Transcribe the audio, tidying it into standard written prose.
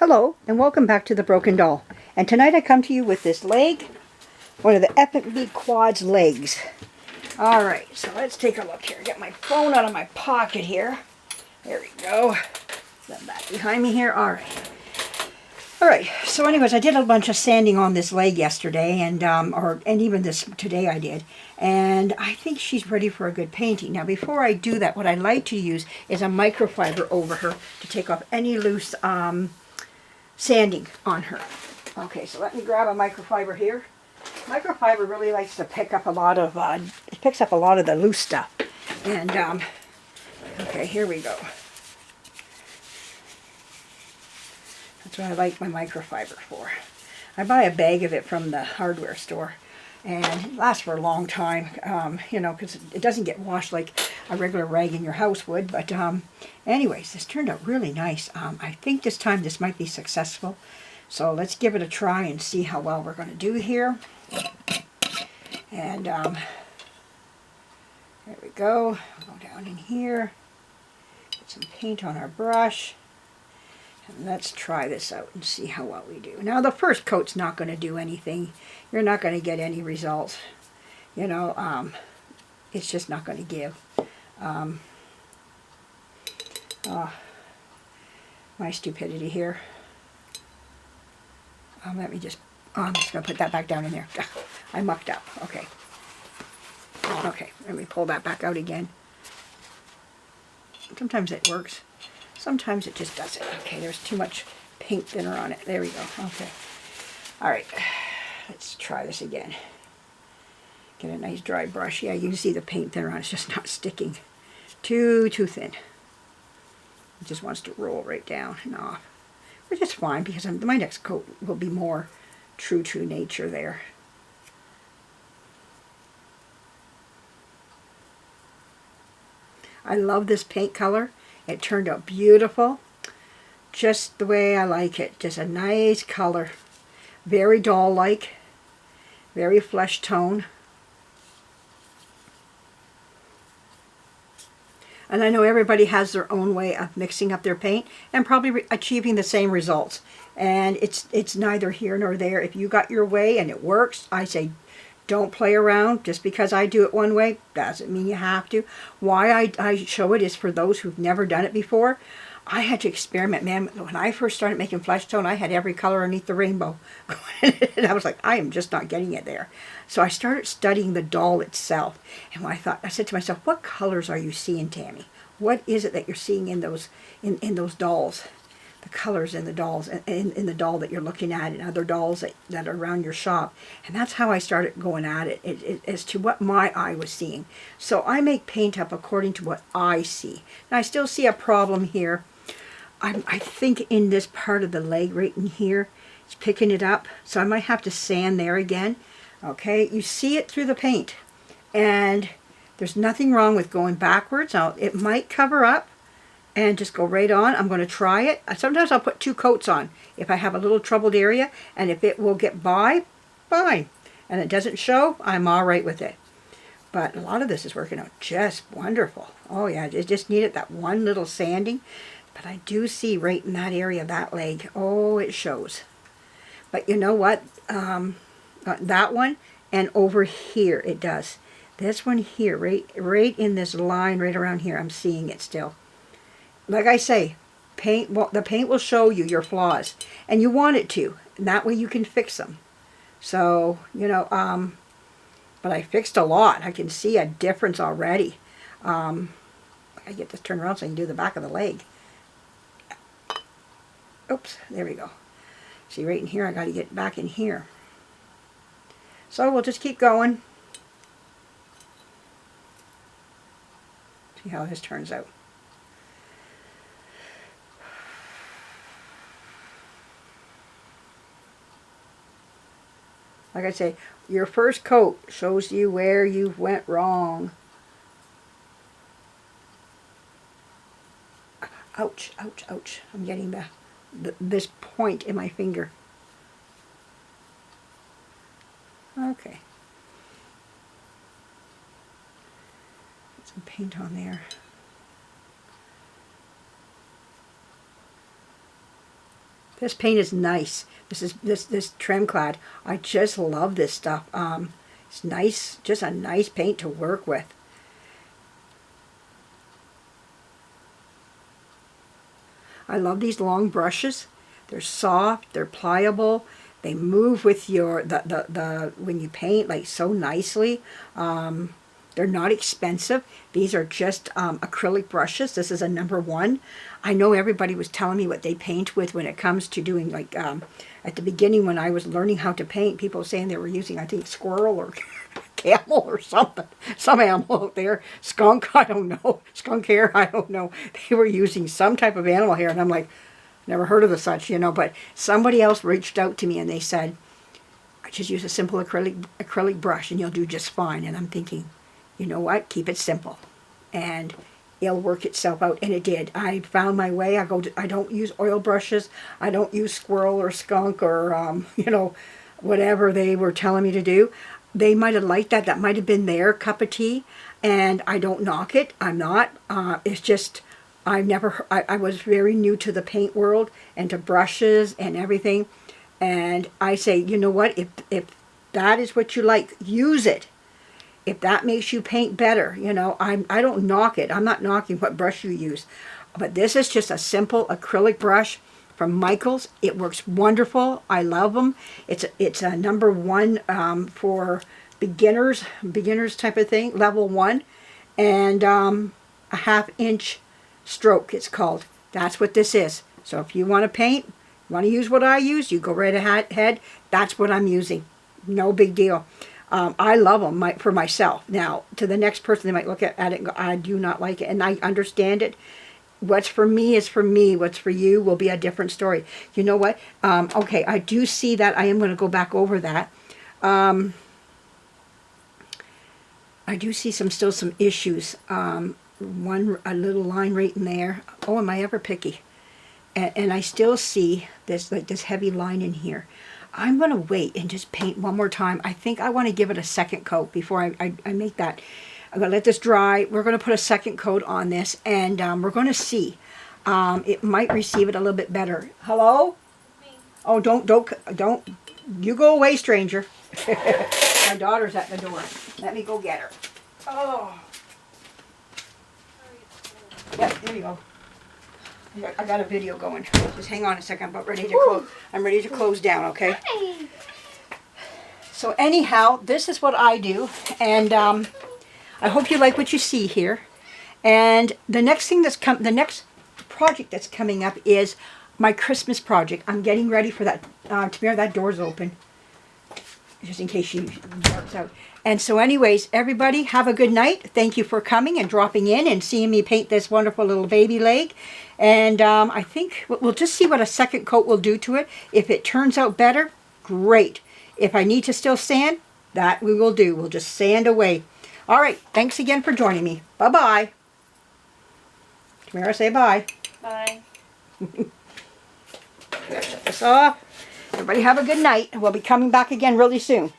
Hello and welcome back to The Broken Doll. And tonight I come to you with this leg, one of the EffanBee Quads legs. Alright, so let's take a look here. Get my phone out of my pocket here. There we go. Set that behind me here. Alright, so anyways, I did a bunch of sanding on this leg yesterday, and even this today I did. And I think she's ready for a good painting. Now before I do that, what I like to use is a microfiber over her to take off any loose sanding on her. Okay, so let me grab a microfiber here. Microfiber really likes to pick up a lot of, it picks up a lot of the loose stuff. And, okay, here we go. That's what I like my microfiber for. I buy a bag of it from the hardware store, and it lasts for a long time, you know, because it doesn't get washed like a regular rag in your house would. But anyways, this turned out really nice. I think this time this might be successful. So let's give it a try and see how well we're going to do here. And there we go. Go down in here. Get some paint on our brush. And let's try this out and see how well we do. Now the first coat's not going to do anything. You're not going to get any results. You know, it's just not going to give. My stupidity here. Let me just, I'm just going to put that back down in there. I mucked up. Okay. Okay, let me pull that back out again. Sometimes it works. Sometimes it just doesn't. Okay, there's too much paint thinner on it. There we go. Okay. Alright, let's try this again. Get a nice dry brush. Yeah, you can see the paint thinner on it. It's just not sticking. Too thin. It just wants to roll right down and off. Which is fine, because my next coat will be more true nature there. I love this paint color. It turned out beautiful. Just the way I like it. Just a nice color. Very doll-like. Very flesh tone. And I know everybody has their own way of mixing up their paint and probably achieving the same results. And it's neither here nor there. If you got your way and it works, I say don't play around. Just because I do it one way doesn't mean you have to. Why I show it is for those who've never done it before. I had to experiment, man. When I first started making flesh tone, I had every color underneath the rainbow. And I was like, I am just not getting it there. So I started studying the doll itself. And when I said to myself, what colors are you seeing, Tammy? What is it that you're seeing in those those dolls? The colors in the dolls, in the doll that you're looking at, and other dolls that are around your shop. And that's how I started going at it, as to what my eye was seeing. So I make paint up according to what I see. Now I still see a problem here. I think in this part of the leg right in here, it's picking it up. So I might have to sand there again. Okay, you see it through the paint. And there's nothing wrong with going backwards. Now, it might cover up and just go right on. I'm going to try it. Sometimes I'll put 2 coats on if I have a little troubled area. And if it will get by, fine. And it doesn't show, I'm all right with it. But a lot of this is working out just wonderful. Oh yeah, it just needed that one little sanding. But I do see right in that area, that leg, oh, it shows. But you know what? That one and over here it does. This one here, right in this line, right around here, I'm seeing it still. Like I say, the paint will show you your flaws, and you want it to, and that way you can fix them. So, you know, but I fixed a lot. I can see a difference already. I get this turned around so I can do the back of the leg. Oops, there we go. See, right in here, I got to get back in here. So we'll just keep going. See how this turns out. Like I say, your first coat shows you where you went wrong. Ouch, ouch, ouch. I'm getting this point in my finger. Okay. Get some paint on there. This paint is nice. This is this trim clad. I just love this stuff. It's nice, just a nice paint to work with. I love these long brushes. They're soft, they're pliable, they move with your when you paint like so nicely. They're not expensive. These are just acrylic brushes. This is a #1. I know everybody was telling me what they paint with when it comes to doing like at the beginning when I was learning how to paint, people were saying they were using, I think, squirrel or camel or something. Some animal out there. Skunk, I don't know. Skunk hair, I don't know. They were using some type of animal hair, and I'm like, never heard of the such, you know. But somebody else reached out to me and they said, I just use a simple acrylic brush and you'll do just fine. And I'm thinking, you know what? Keep it simple. And it'll work itself out. And it did. I found my way. I don't use oil brushes. I don't use squirrel or skunk or, you know, whatever they were telling me to do. They might have liked that. That might have been their cup of tea. And I don't knock it. I'm not. It's just, I was very new to the paint world and to brushes and everything. And I say, you know what? If that is what you like, use it. If that makes you paint better, you know, I don't knock it. I'm not knocking what brush you use. But this is just a simple acrylic brush from Michaels. It works wonderful. I love them. It's a #1 for beginners type of thing, level 1. And a 1/2 inch stroke, it's called. That's what this is. So if you want to paint, you want to use what I use, you go right ahead. That's what I'm using. No big deal. I love them for myself. Now, to the next person, they might look at it and go, I do not like it. And I understand it. What's for me is for me. What's for you will be a different story. You know what? Okay, I do see that. I am going to go back over that. I do see still some issues. A little line right in there. Oh, am I ever picky? And I still see this heavy line in here. I'm going to wait and just paint one more time. I think I want to give it a second coat before I make that. I'm going to let this dry. We're going to put a second coat on this, and we're going to see. It might receive it a little bit better. Hello? Me. Oh, don't. You go away, stranger. My daughter's at the door. Let me go get her. Oh. Yep, there you go. I got a video going. Just hang on a second. I'm about ready to close. I'm ready to close down, okay? So anyhow, this is what I do, and I hope you like what you see here. And the next thing the next project that's coming up is my Christmas project. I'm getting ready for that. Tamara, that door's open, just in case she barks out. And so anyways, everybody have a good night. Thank you for coming and dropping in and seeing me paint this wonderful little baby leg. And I think we'll just see what a second coat will do to it. If it turns out better, great. If I need to still sand, that we will do. We'll just sand away. All right, thanks again for joining me. Bye-bye. Tamara, say bye. Bye. Shut this off. Everybody have a good night. We'll be coming back again really soon.